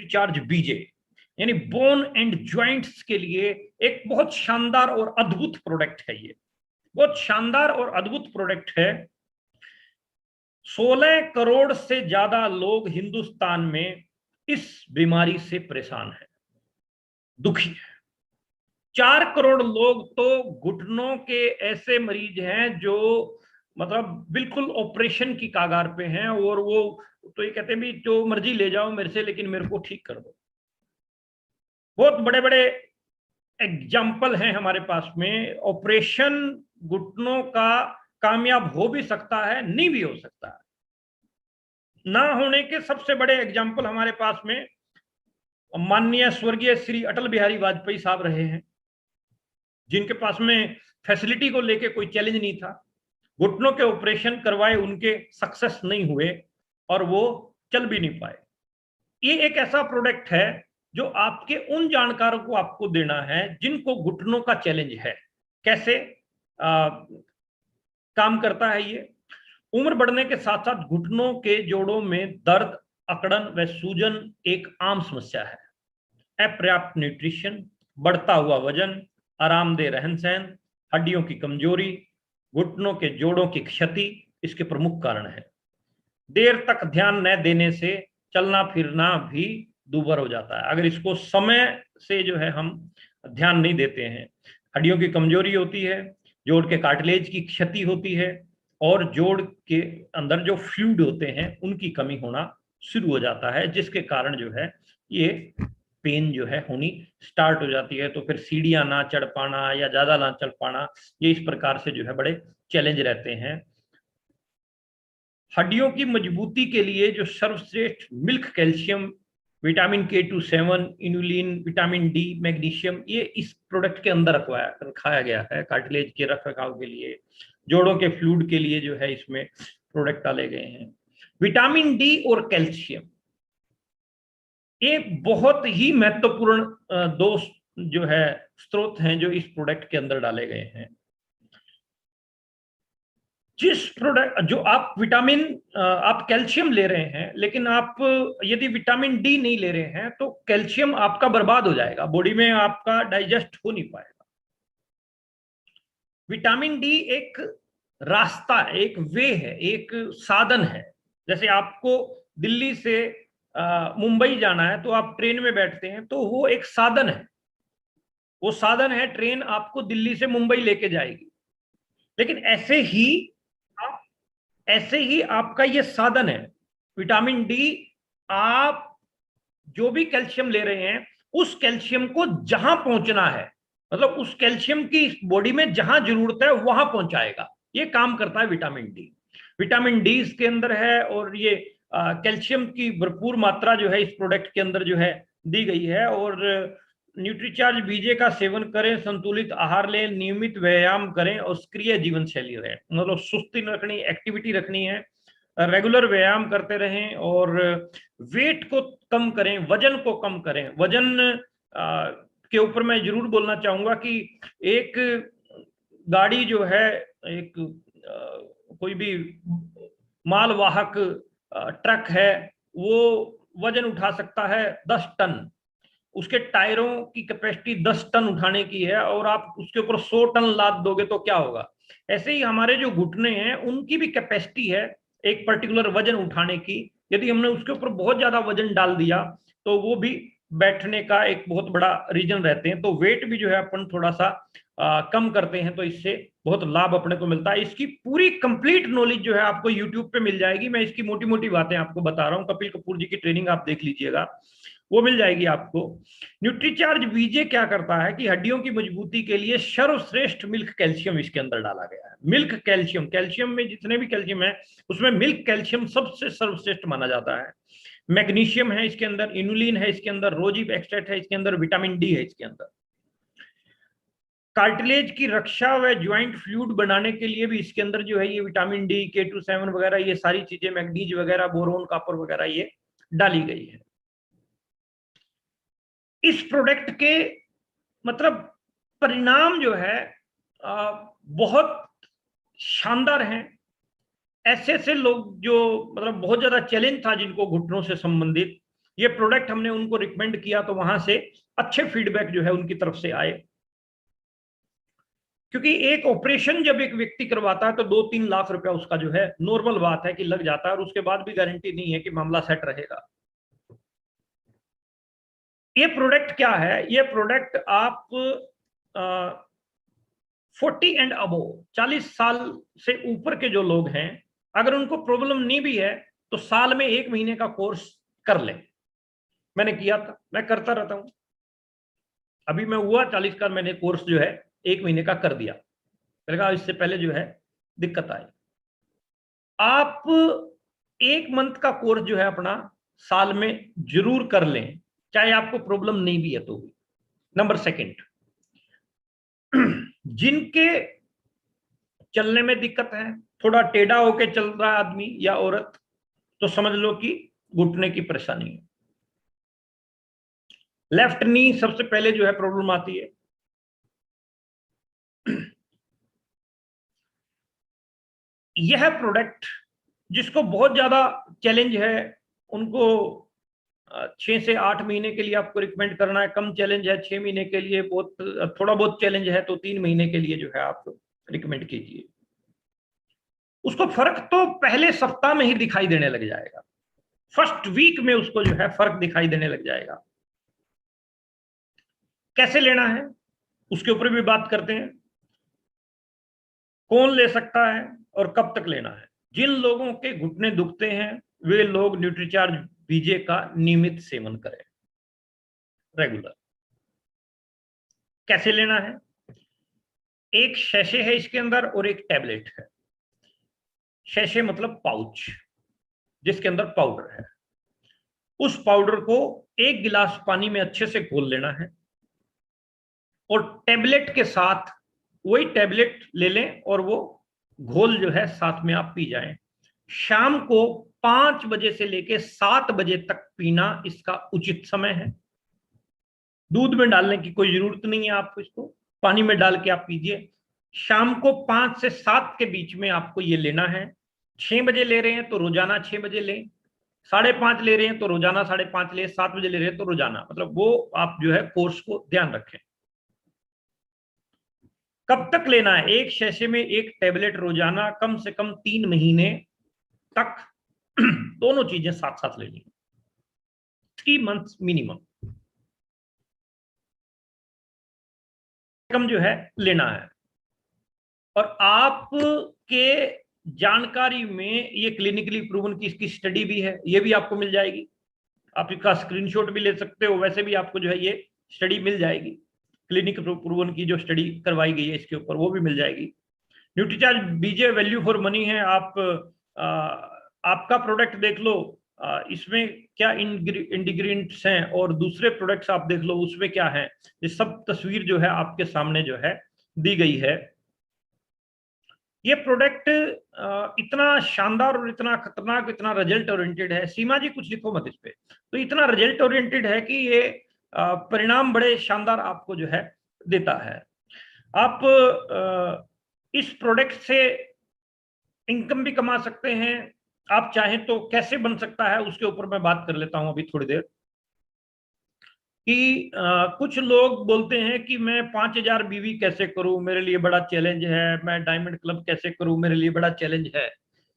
Nutricharge बीजे, यानी bone and joints के लिए एक बहुत शानदार और अद्भुत प्रोडक्ट है। ये बहुत शानदार और अद्भुत प्रोडक्ट है। 16 करोड़ से ज्यादा लोग हिंदुस्तान में इस बीमारी से परेशान हैं, दुखी है। 4 करोड़ लोग तो घुटनों के ऐसे मरीज हैं जो मतलब बिल्कुल ऑपरेशन की कागार पे हैं, और वो तो ये कहते हैं भी जो मर्जी ले जाओ मेरे से, लेकिन मेरे को ठीक कर दो। बहुत बड़े बड़े एग्जाम्पल हैं हमारे पास में। ऑपरेशन घुटनों का कामयाब हो भी सकता है, नहीं भी हो सकता है। ना होने के सबसे बड़े एग्जाम्पल हमारे पास में माननीय स्वर्गीय श्री अटल बिहारी वाजपेयी साहब रहे हैं, जिनके पास में फैसिलिटी को लेके कोई चैलेंज नहीं था। घुटनों के ऑपरेशन करवाए, उनके सक्सेस नहीं हुए और वो चल भी नहीं पाए। ये एक ऐसा प्रोडक्ट है जो आपके उन जानकारों को आपको देना है जिनको घुटनों का चैलेंज है। कैसे काम करता है ये? उम्र बढ़ने के साथ साथ घुटनों के जोड़ों में दर्द, अकड़न व सूजन एक आम समस्या है। अपर्याप्त न्यूट्रिशन, बढ़ता हुआ वजन, आरामदेह रहन सहन, हड्डियों की कमजोरी, घुटनों के जोड़ों की क्षति इसके प्रमुख कारण है। देर तक ध्यान न देने से चलना फिरना भी दूभर हो जाता है, अगर इसको समय से जो है हम ध्यान नहीं देते हैं। हड्डियों की कमजोरी होती है, जोड़ के कार्टिलेज की क्षति होती है, और जोड़ के अंदर जो फ्लूइड होते हैं उनकी कमी होना शुरू हो जाता है, जिसके कारण जो है ये पेन जो है होनी स्टार्ट हो जाती है। तो फिर सीढ़ियां ना चढ़ पाना या ज्यादा ना चढ़ पाना, ये इस प्रकार से जो है बड़े चैलेंज रहते हैं। हड्डियों की मजबूती के लिए जो सर्वश्रेष्ठ milk calcium, vitamin K27, inulin, vitamin D, magnesium, ये इस प्रोडक्ट के अंदर रखाया गया है कार्टिलेज के रख रखाव के लिए, जोड़ों के फ्लूइड के लिए जो है इसमें प्रोडक्ट डाले गए हैं। विटामिन डी और कैल्शियम ये बहुत ही महत्वपूर्ण दो जो है स्रोत हैं जो इस प्रोडक्ट के अंदर डाले गए हैं। जिस प्रोडक्ट जो आप विटामिन आप कैल्शियम ले रहे हैं, लेकिन आप यदि विटामिन डी नहीं ले रहे हैं तो कैल्शियम आपका बर्बाद हो जाएगा, बॉडी में आपका डाइजेस्ट हो नहीं पाएगा। विटामिन डी एक रास्ता है, एक वे है, एक साधन है। जैसे आपको दिल्ली से मुंबई जाना है तो आप ट्रेन में बैठते हैं, तो वो एक साधन है, वो साधन है, ट्रेन आपको दिल्ली से मुंबई लेके जाएगी। लेकिन ऐसे ही आपका ये साधन है विटामिन डी। आप जो भी कैल्शियम ले रहे हैं उस कैल्शियम को जहां पहुंचना है, मतलब उस कैल्शियम की बॉडी में जहां जरूरत है वहां पहुंचाएगा, ये काम करता है विटामिन डी। विटामिन डी इसके अंदर है, और ये कैल्शियम की भरपूर मात्रा जो है इस प्रोडक्ट के अंदर जो है दी गई है। और न्यूट्रीचार्ज बीजे का सेवन करें, संतुलित आहार लें, नियमित व्यायाम करें और सक्रिय जीवन शैली रहें। मतलब सुस्ती न रखनी, एक्टिविटी रखनी है, रेगुलर व्यायाम करते रहें, और वेट को कम करें, वजन को कम करें। वजन के ऊपर मैं जरूर बोलना चाहूंगा कि एक गाड़ी जो है, एक कोई भी मालवाहक ट्रक है, वो वजन उठा सकता है 10 टन, उसके टायरों की कैपेसिटी 10 टन उठाने की है, और आप उसके ऊपर 100 टन लाद दोगे तो क्या होगा। ऐसे ही हमारे जो घुटने हैं उनकी भी कैपेसिटी है एक पर्टिकुलर वजन उठाने की। यदि हमने उसके ऊपर बहुत ज्यादा वजन डाल दिया तो वो भी बैठने का एक बहुत बड़ा रीजन रहते हैं। तो वेट भी जो है अपन थोड़ा सा कम करते हैं तो इससे बहुत लाभ अपने को मिलता है। इसकी पूरी कंप्लीट नॉलेज जो है आपको यूट्यूब पे मिल जाएगी। मैं इसकी मोटी मोटी बातें आपको बता रहा हूँ, कपिल कपूर जी की ट्रेनिंग आप देख लीजिएगा, वो मिल जाएगी आपको। न्यूट्रीचार्ज बीजे क्या करता है कि हड्डियों की मजबूती के लिए सर्वश्रेष्ठ मिल्क कैल्शियम इसके अंदर डाला गया है। मिल्क कैल्शियम, कैल्शियम में जितने भी कैल्शियम है उसमें मिल्क कैल्शियम सबसे सर्वश्रेष्ठ माना जाता है। मैग्नीशियम है इसके अंदर, इनुलिन है इसके अंदर, रोजिब एक्सट्रैक्ट है इसके अंदर, विटामिन डी है इसके अंदर। कार्टिलेज की रक्षा व ज्वाइंट फ्लूइड बनाने के लिए भी इसके अंदर जो है ये विटामिन डी, K27 वगैरह, ये सारी चीजें, मैग्नीज वगैरह, बोरोन, कॉपर वगैरह ये डाली गई है। इस प्रोडक्ट के मतलब परिणाम जो है बहुत शानदार हैं। ऐसे ऐसे लोग जो मतलब बहुत ज्यादा चैलेंज था जिनको घुटनों से संबंधित, ये प्रोडक्ट हमने उनको रिकमेंड किया तो वहां से अच्छे फीडबैक जो है उनकी तरफ से आए, क्योंकि एक ऑपरेशन जब एक व्यक्ति करवाता है तो 2-3 लाख रुपया उसका जो है नॉर्मल बात है कि लग जाता है, और उसके बाद भी गारंटी नहीं है कि मामला सेट रहेगा। ये प्रोडक्ट क्या है? ये प्रोडक्ट आप 40 एंड अबो 40 साल से ऊपर के जो लोग हैं, अगर उनको प्रॉब्लम नहीं भी है तो साल में 1 महीने का कोर्स कर ले। मैंने किया था, मैं करता रहता हूं। अभी मैं हुआ 40 का, मैंने कोर्स जो है 1 महीने का कर दिया। इससे पहले जो है दिक्कत आई। आप 1 मंथ का कोर्स जो है अपना साल में जरूर कर लें, चाहे आपको प्रॉब्लम नहीं भी है तो भी। नंबर सेकंड, जिनके चलने में दिक्कत है, थोड़ा टेढ़ा होके चल रहा है आदमी या औरत, तो समझ लो कि घुटने की परेशानी है। लेफ्ट नी सबसे पहले जो है प्रॉब्लम आती है। यह प्रोडक्ट जिसको बहुत ज्यादा चैलेंज है, उनको 6 से 8 महीने के लिए आपको रिकमेंड करना है। कम चैलेंज है 6 महीने के लिए, बहुत थोड़ा बहुत चैलेंज है तो 3 महीने के लिए जो है आप रिकमेंड कीजिए। उसको फर्क तो पहले सप्ताह में ही दिखाई देने लग जाएगा, फर्स्ट वीक में उसको जो है फर्क दिखाई देने लग जाएगा। कैसे लेना है उसके ऊपर भी बात करते हैं। कौन ले सकता है और कब तक लेना है? जिन लोगों के घुटने दुखते हैं वे लोग न्यूट्रीचार्ज बीजे का नियमित सेवन करें, रेगुलर। कैसे लेना है? एक शैशे है इसके अंदर और एक टैबलेट है। शैशे मतलब पाउच, जिसके अंदर पाउडर है। उस पाउडर को 1 गिलास पानी में अच्छे से घोल लेना है, और टैबलेट के साथ वही टैबलेट ले लें और वो घोल जो है साथ में आप पी जाएं। शाम को 5 बजे से लेके 7 बजे तक पीना इसका उचित समय है। दूध में डालने की कोई जरूरत नहीं है आपको, इसको पानी में डाल के आप पीजिए। शाम को 5 से 7 के बीच में आपको ये लेना है। 6 बजे ले रहे हैं तो रोजाना 6 बजे लें, 5:30 ले रहे हैं तो रोजाना 5:30 लें, 7 बजे ले रहे हैं तो रोजाना, मतलब वो आप जो है कोर्स को ध्यान रखें। कब तक लेना है? एक शैशे में एक टैबलेट रोजाना कम से कम 3 महीने तक दोनों चीजें साथ साथ लेनी, 3 मंथ्स मिनिमम कम जो है लेना है। और आपके जानकारी में ये क्लिनिकली प्रूवन की इसकी स्टडी भी है, ये भी आपको मिल जाएगी। आप इसका स्क्रीनशॉट भी ले सकते हो, वैसे भी आपको जो है ये स्टडी मिल जाएगी। क्लिनिक प्रूवन की जो स्टडी करवाई गई है इसके ऊपर, वो भी मिल जाएगी। Nutricharge BJ value for money है। आप आपका प्रोडक्ट देख लो, इसमें क्या इंग्रेडिएंट्स हैं, और दूसरे प्रोडक्ट्स आप देख लो उसमें क्या है। ये सब तस्वीर जो है आपके सामने जो है दी गई है। ये प्रोडक्ट इतना शानदार और इतना खतरनाक, इतना रिजल्ट ओरिएंटेड है। सीमा जी कुछ लिखो मत इस पे। तो इतना रिजल्ट ओरिएंटेड है कि ये परिणाम बड़े शानदार आपको जो है देता है। आप इस प्रोडक्ट से इनकम भी कमा सकते हैं। आप चाहें तो कैसे बन सकता है उसके ऊपर मैं बात कर लेता हूं अभी थोड़ी देर। कि कुछ लोग बोलते हैं कि मैं 5,000 बीवी कैसे करूं, मेरे लिए बड़ा चैलेंज है। मैं डायमंड क्लब कैसे करूं, मेरे लिए बड़ा चैलेंज है।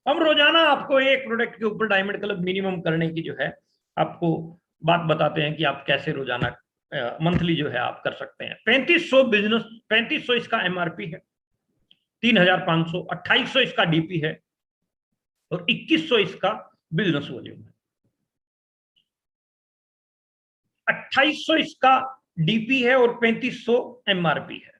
हम रोजाना आपको एक प्रोडक्ट के ऊपर डायमंड क्लब मिनिमम करने की जो है आपको बात बताते हैं कि आप कैसे रोजाना मंथली जो है आप कर सकते हैं। 3500 बिजनेस, 3500 इसका एमआरपी है, 3,500, 2,800 इसका डीपी है, और 2,100 इसका बिजनेस वॉल्यूम है। 2,800 इसका डीपी है और 3,500 एमआरपी है।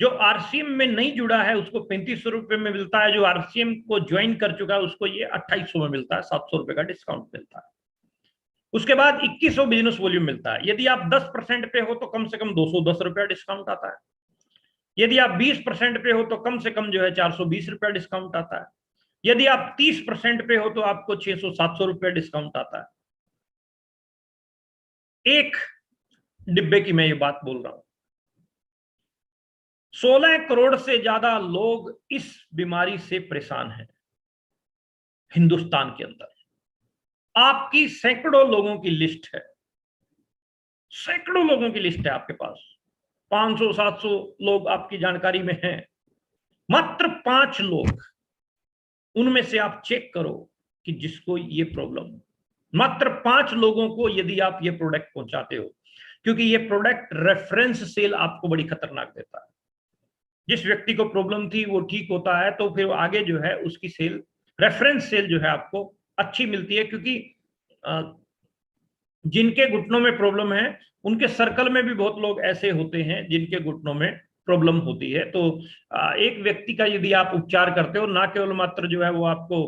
जो आरसीएम में नहीं जुड़ा है उसको 3,500 रुपए में मिलता है, जो आरसीएम को ज्वाइन कर चुका है उसको ये 2,800 में मिलता है, 700 रुपए का डिस्काउंट मिलता है। उसके बाद 2,100 बिजनेस वॉल्यूम मिलता है। यदि आप 10% पे हो तो कम से कम 210 रुपया डिस्काउंट आता है। यदि आप 20% पे हो तो कम से कम जो है 420 रुपया डिस्काउंट आता है। यदि आप 30% पे हो तो आपको 600-700 रुपया डिस्काउंट आता है। एक डिब्बे की मैं ये बात बोल रहा हूं। 16 करोड़ से ज्यादा लोग इस बीमारी से परेशान हैं हिंदुस्तान के अंदर। आपकी सैकड़ों लोगों की लिस्ट है, सैकड़ों लोगों की लिस्ट है आपके पास, 500-700 लोग आपकी जानकारी में हैं, मात्र 5 लोग, उनमें से आप चेक करो कि जिसको ये प्रॉब्लम, मात्र 5 लोगों को यदि आप ये प्रोडक्ट पहुंचाते हो, क्योंकि ये प्रोडक्ट रेफरेंस सेल आपको बड़ी खतरनाक देता है। जिस व्यक्ति को प्रॉब्लम थी वो ठीक होता है तो फिर आगे जो है उसकी सेल, रेफरेंस सेल जो है आपको अच्छी मिलती है, क्योंकि जिनके घुटनों में प्रॉब्लम है उनके सर्कल में भी बहुत लोग ऐसे होते हैं जिनके घुटनों में प्रॉब्लम होती है। तो एक व्यक्ति का यदि आप उपचार करते हो, ना केवल मात्र जो है वो आपको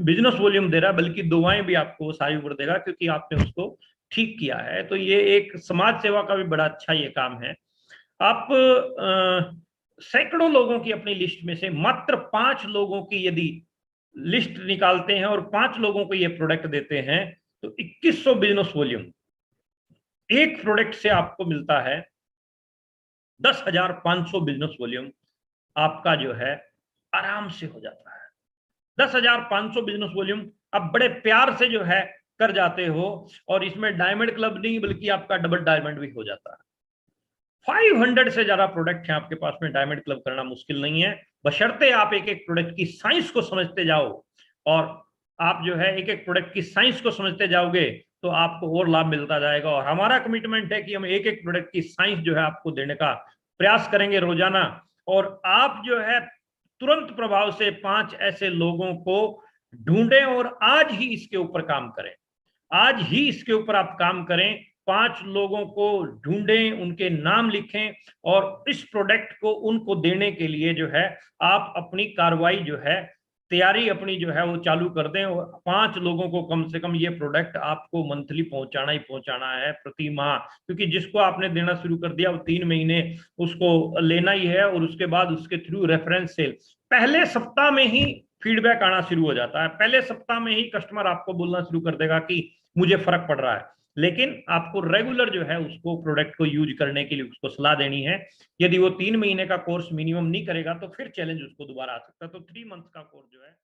बिजनेस वॉल्यूम दे रहा है, बल्कि दुआएं भी आपको सारी उम्र देगा, क्योंकि आपने उसको ठीक किया है। तो ये एक समाज सेवा का भी बड़ा अच्छा ये काम है। आप सैकड़ों लोगों की अपनी लिस्ट में से मात्र 5 लोगों की यदि लिस्ट निकालते हैं और 5 लोगों को ये प्रोडक्ट देते हैं, तो 2100 बिजनेस वॉल्यूम एक प्रोडक्ट से आपको मिलता है। 10,500 बिजनेस वॉल्यूम आपका जो है आराम से हो जाता है। 10,500 बिजनेस वॉल्यूम आप बड़े प्यार से जो है कर जाते हो, और इसमें डायमंड क्लब नहीं बल्कि आपका डबल डायमंड भी हो जाता है। 500 से ज्यादा प्रोडक्ट हैं आपके पास में, डायमंड क्लब करना मुश्किल नहीं है, बशर्ते आप एक एक प्रोडक्ट की साइंस को समझते जाओ। और आप जो है एक एक प्रोडक्ट की साइंस को समझते जाओगे तो आपको और लाभ मिलता जाएगा। और हमारा कमिटमेंट है कि हम एक एक प्रोडक्ट की साइंस जो है आपको देने का प्रयास करेंगे रोजाना, और आप जो है तुरंत प्रभाव से 5 ऐसे लोगों को ढूंढें और आज ही इसके ऊपर काम करें। आज ही इसके ऊपर आप काम करें, 5 लोगों को ढूंढें, उनके नाम लिखें, और इस प्रोडक्ट को उनको देने के लिए जो है आप अपनी कार्रवाई जो है, तैयारी अपनी जो है वो चालू कर दें। और 5 लोगों को कम से कम ये प्रोडक्ट आपको मंथली पहुंचाना ही पहुंचाना है, प्रति माह, क्योंकि जिसको आपने देना शुरू कर दिया वो 3 महीने उसको लेना ही है, और उसके बाद उसके थ्रू रेफरेंस सेल पहले सप्ताह में ही फीडबैक आना शुरू हो जाता है। पहले सप्ताह में ही कस्टमर आपको बोलना शुरू कर देगा कि मुझे फर्क पड़ रहा है, लेकिन आपको रेगुलर जो है उसको प्रोडक्ट को यूज करने के लिए उसको सलाह देनी है। यदि वो 3 महीने का कोर्स मिनिमम नहीं करेगा तो फिर चैलेंज उसको दोबारा आ सकता है। तो 3 मंथ का कोर्स जो है